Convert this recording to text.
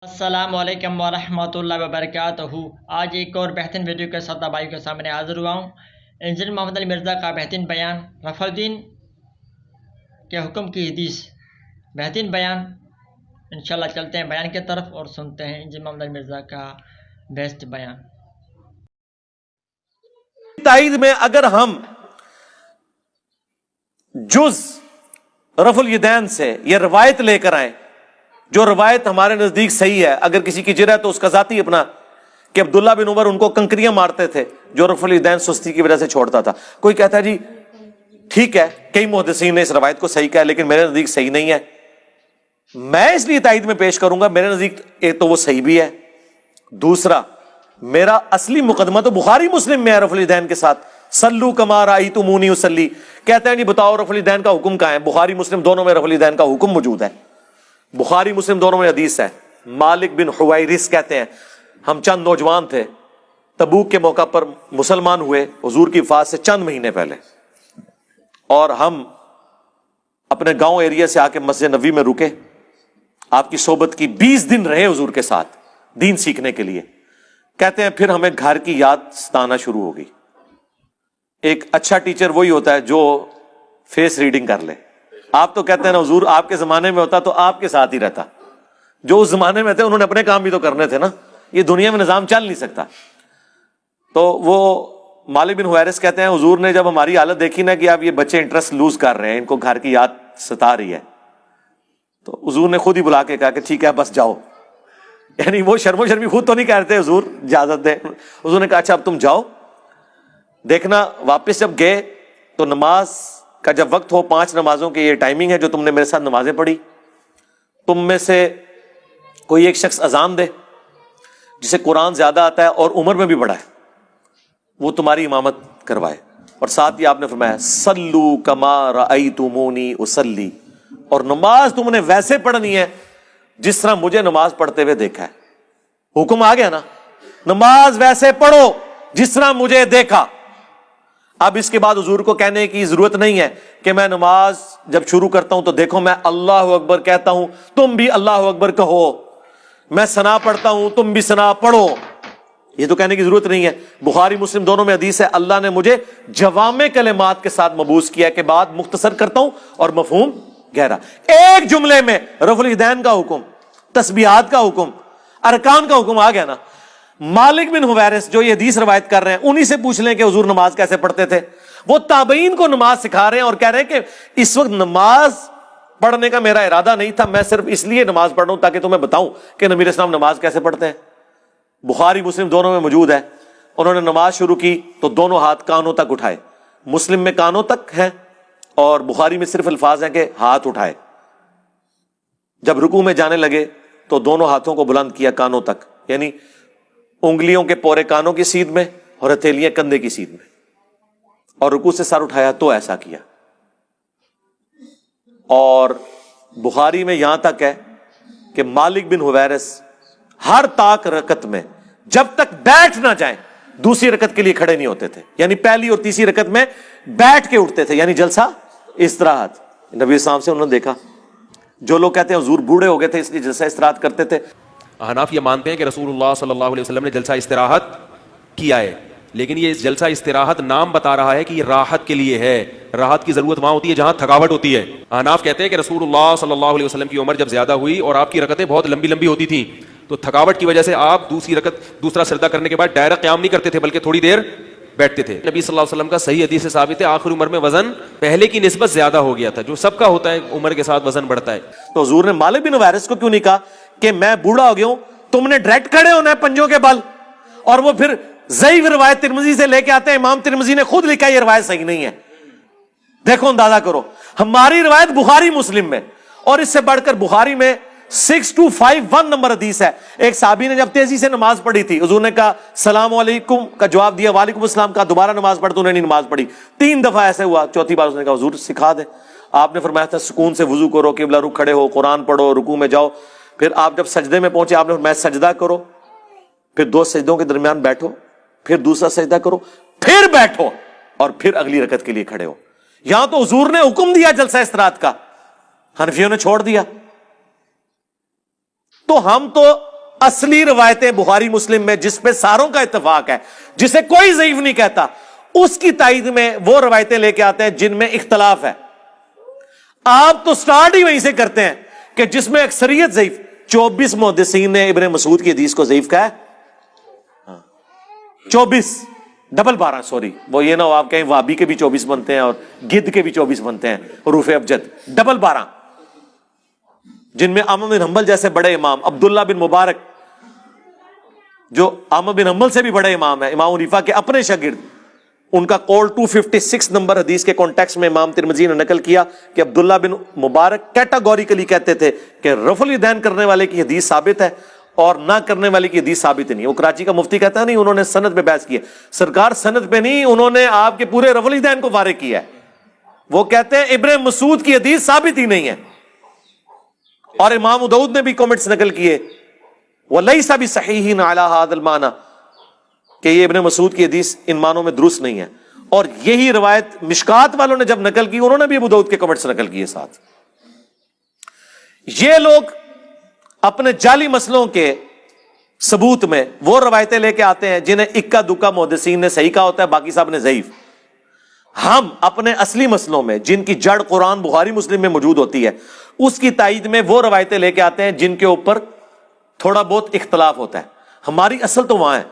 السلام علیکم ورحمۃ اللہ وبرکاتہ۔ آج ایک اور بہترین ویڈیو کے ساتھ بھائی کے سامنے حاضر ہوا ہوں۔ انجینئر محمد علی مرزا کا بہترین بیان، رفع الدین کے حکم کی حدیث، بہترین بیان۔ انشاءاللہ چلتے ہیں بیان کی طرف اور سنتے ہیں انجینئر محمد علی مرزا کا بیسٹ بیان۔ تائید میں اگر ہم جز رفع الیدین سے یہ روایت لے کر آئیں جو روایت ہمارے نزدیک صحیح ہے، اگر کسی کی جرح ہے تو اس کا ذاتی اپنا کہ عبداللہ بن عمر ان کو کنکریاں مارتے تھے جو رفع الیدین سستی کی وجہ سے چھوڑتا تھا۔ کوئی کہتا ہے جی ٹھیک ہے، کئی محدثین نے اس روایت کو صحیح کہا لیکن میرے نزدیک صحیح نہیں ہے، میں اس لیے تائید میں پیش کروں گا۔ میرے نزدیک ایک تو وہ صحیح بھی ہے، دوسرا میرا اصلی مقدمہ تو بخاری مسلم میں ہے رفع الیدین کے ساتھ۔ صلو کما رأیتمونی اصلی، کہتے ہیں جی بتاؤ رفع الیدین کا حکم کہاں ہے؟ بخاری مسلم دونوں میں رفع الیدین کا حکم موجود ہے، بخاری مسلم دونوں میں حدیث ہے۔ مالک بن حویرث کہتے ہیں ہم چند نوجوان تھے، تبوک کے موقع پر مسلمان ہوئے حضور کی وفات سے چند مہینے پہلے، اور ہم اپنے گاؤں ایریا سے آ کے مسجد نبوی میں رکے، آپ کی صحبت کی، 20 دن رہے حضور کے ساتھ دین سیکھنے کے لیے۔ کہتے ہیں پھر ہمیں گھر کی یاد ستانا شروع ہو گئی۔ ایک اچھا ٹیچر وہی ہوتا ہے جو فیس ریڈنگ کر لے۔ آپ تو کہتے ہیں نا حضور آپ کے زمانے میں ہوتا تو آپ کے ساتھ ہی رہتا، جو اس زمانے میں تھے انہوں نے اپنے کام بھی تو کرنے تھے نا، یہ دنیا میں نظام چل نہیں سکتا۔ تو وہ مالک بن حویرث کہتے ہیں حضور نے جب ہماری حالت دیکھی نا کہ اب یہ بچے انٹرسٹ لوز کر رہے ہیں، ان کو گھر کی یاد ستا رہی ہے، تو حضور نے خود ہی بلا کے کہا کہ ٹھیک ہے بس جاؤ۔ یعنی وہ شرم و شرمی خود تو نہیں کہتے حضور اجازت دے، حضور نے کہا اچھا اب تم جاؤ۔ دیکھنا واپس جب گئے تو نماز کا جب وقت ہو، 5 نمازوں کی یہ ٹائمنگ ہے جو تم نے میرے ساتھ نمازیں پڑھی، تم میں سے کوئی ایک شخص اذان دے جسے قرآن زیادہ آتا ہے اور عمر میں بھی بڑا ہے، وہ تمہاری امامت کروائے۔ اور ساتھ ہی آپ نے فرمایا صلو کما رأیتمونی اصلی، اور نماز تم نے ویسے پڑھنی ہے جس طرح مجھے نماز پڑھتے ہوئے دیکھا ہے۔ حکم آ گیا نا، نماز ویسے پڑھو جس طرح مجھے دیکھا۔ اب اس کے بعد حضور کو کہنے کی ضرورت نہیں ہے کہ میں نماز جب شروع کرتا ہوں تو دیکھو میں اللہ اکبر کہتا ہوں تم بھی اللہ اکبر کہو، میں ثنا پڑھتا ہوں تم بھی ثنا پڑھو، یہ تو کہنے کی ضرورت نہیں ہے۔ بخاری مسلم دونوں میں حدیث ہے اللہ نے مجھے جوامع کلمات کے ساتھ مبعوث کیا کہ بات مختصر کرتا ہوں اور مفہوم گہرا۔ ایک جملے میں رفع الیدین کا حکم، تسبیحات کا حکم، ارکان کا حکم آ گیا نا۔ مالک بن حویرث جو یہ حدیث روایت کر رہے ہیں انہی سے پوچھ لیں کہ حضور نماز کیسے پڑھتے تھے۔ وہ تابعین کو نماز سکھا رہے ہیں اور کہہ رہے ہیں کہ اس وقت نماز پڑھنے کا میرا ارادہ نہیں تھا، میں صرف اس لیے نماز پڑھ رہا ہوں تاکہ تمہیں بتاؤں کہ نبی علیہ السلام نماز کیسے پڑھتے ہیں۔ بخاری مسلم دونوں میں موجود ہے۔ انہوں نے نماز شروع کی تو دونوں ہاتھ کانوں تک اٹھائے، مسلم میں کانوں تک ہیں اور بخاری میں صرف الفاظ ہیں کہ ہاتھ اٹھائے۔ جب رکوع میں جانے لگے تو دونوں ہاتھوں کو بلند کیا کانوں تک، یعنی انگلیوں کے پورے کانوں کی سیدھ میں اور ہتھیلیاں کندھے کی سیدھ میں، اور رکوع سے سر اٹھایا تو ایسا کیا۔ اور بخاری میں یہاں تک ہے کہ مالک بن حویرث ہر طاق رکعت میں جب تک بیٹھ نہ جائیں دوسری رکعت کے لیے کھڑے نہیں ہوتے تھے، یعنی پہلی اور تیسری رکعت میں بیٹھ کے اٹھتے تھے، یعنی جلسہ استراحت۔ نبی السلام سے انہوں نے دیکھا، جو لوگ کہتے ہیں حضور بوڑھے ہو گئے تھے اس لیے جلسہ استراحت کرتے تھے، احناف یہ مانتے ہیں کہ رسول اللہ صلی اللہ علیہ وسلم نے جلسہ استراحت کیا ہے، لیکن یہ جلسہ استراحت نام بتا رہا ہے کہ یہ راحت کے لیے ہے۔ راحت کی ضرورت وہاں ہوتی ہے جہاں تھکاوٹ ہوتی ہے۔ احناف کہتے ہیں کہ رسول اللہ صلی اللہ علیہ وسلم کی عمر جب زیادہ ہوئی اور آپ کی رکعتیں بہت لمبی لمبی ہوتی تھیں تو تھکاوٹ کی وجہ سے آپ دوسرا سجدہ کرنے کے بعد ڈائریکٹ قیام نہیں کرتے تھے بلکہ تھوڑی دیر بیٹھتے تھے۔ نبی صلی اللہ علیہ وسلم کا صحیح حدیث سے ثابت ہے آخر عمر میں وزن پہلے کی نسبت زیادہ ہو گیا تھا، جو سب کا ہوتا ہے عمر کے ساتھ وزن بڑھتا ہے۔ تو حضور نے مالک بن حویرث کو کیوں نہیں کہا کہ میں بوڑھا ہو گیا ہوں، تم نے ڈائریکٹ کھڑے ہونا ہے پنجوں کے بل؟ اور وہ پھر ضعیف روایت ترمذی سے لے کے آتے ہیں، امام ترمذی نے خود لکھا یہ روایت صحیح نہیں ہے۔ دیکھو اندازہ کرو، ہماری روایت بخاری مسلم میں، اور اس سے بڑھ کر بخاری میں 6251 نمبر حدیث ہے۔ ایک صحابی نے جب تیزی سے نماز پڑھی تھی، حضور نے کہا سلام علیکم کا جواب دیا، وعلیکم السلام کا، دوبارہ نماز پڑھ تو انہوں نے نماز پڑھی 3 دفعہ ایسے ہوا، چوتھی بار اس نے کہا حضور سکھا دے۔ آپ نے فرمایا تھا سکون سے وضو کرو، قبلہ رخ کھڑے ہو، قرآن پڑھو، رکوع میں جاؤ، پھر آپ جب سجدے میں پہنچے آپ نے فرمایا سجدہ کرو، پھر 2 سجدوں کے درمیان بیٹھو، پھر دوسرا سجدہ کرو، پھر بیٹھو، اور پھر اگلی رکعت کے لیے کھڑے ہو۔ یہاں تو حضور نے حکم دیا جلسہ استراحت کا، حنفیوں نے چھوڑ دیا۔ تو ہم تو اصلی روایتیں بخاری مسلم میں جس پہ ساروں کا اتفاق ہے، جسے کوئی ضعیف نہیں کہتا، اس کی تائید میں وہ روایتیں لے کے آتے ہیں جن میں اختلاف ہے۔ آپ تو سٹارٹ ہی وہیں سے کرتے ہیں کہ جس میں اکثریت ضعیف۔ 24 محدثین نے ابن مسعود کی حدیث کو ضعیف کہا ہے، 24 ڈبل 12، سوری، وہ یہ نہ ہو آپ کہیں وابی کے بھی 24 بنتے ہیں اور گد کے بھی 24 بنتے ہیں، حروف ابجد، ڈبل 12، جن میں احمد بن حنبل جیسے بڑے امام، عبداللہ بن مبارک جو احمد بن حنبل سے بھی بڑے امام ہیں، امام حنیفہ کے اپنے شاگرد، ان کا قول 256 نمبر حدیث کے کانٹیکسٹ میں امام ترمذی نے نقل کیا کہ عبداللہ بن مبارک کیٹاگوریکلی کہتے تھے کہ رفع الیدین کرنے والے کی حدیث ثابت ہے اور نہ کرنے والے کی حدیث ثابت نہیں۔ وہ کراچی کا مفتی کہتا ہے نہیں، انہوں نے سند پہ بحث کی ہے۔ سرکار سند پہ نہیں، انہوں نے آپ کے پورے رفع الیدین کو فارغ کیا ہے۔ وہ کہتے ہیں ابن مسعود کی حدیث ثابت ہی نہیں ہے، اور امام داؤد نے بھی کمنٹس نقل کیے وَلَيْسَ بِصَحِيحٍ عَلَى هَذَا الْمَعْنَى، کہ یہ ابن مسعود کی حدیث ان معنوں میں درست نہیں ہے۔ اور یہی روایت مشکات والوں نے جب نقل کی، انہوں نے بھی ابو داؤد کے کمنٹس نقل کیے ساتھ۔ یہ لوگ اپنے جعلی مسئلوں کے ثبوت میں وہ روایتیں لے کے آتے ہیں جنہیں اکا دکا محدثین نے صحیح کہا ہوتا ہے، باقی صاحب نے ضعیف۔ ہم اپنے اصلی مسئلوں میں جن کی جڑ قرآن بخاری مسلم میں موجود ہوتی ہے، اس کی تائید میں وہ روایتیں لے کے آتے ہیں جن کے اوپر تھوڑا بہت اختلاف ہوتا ہے۔ ہماری اصل تو وہاں ہے۔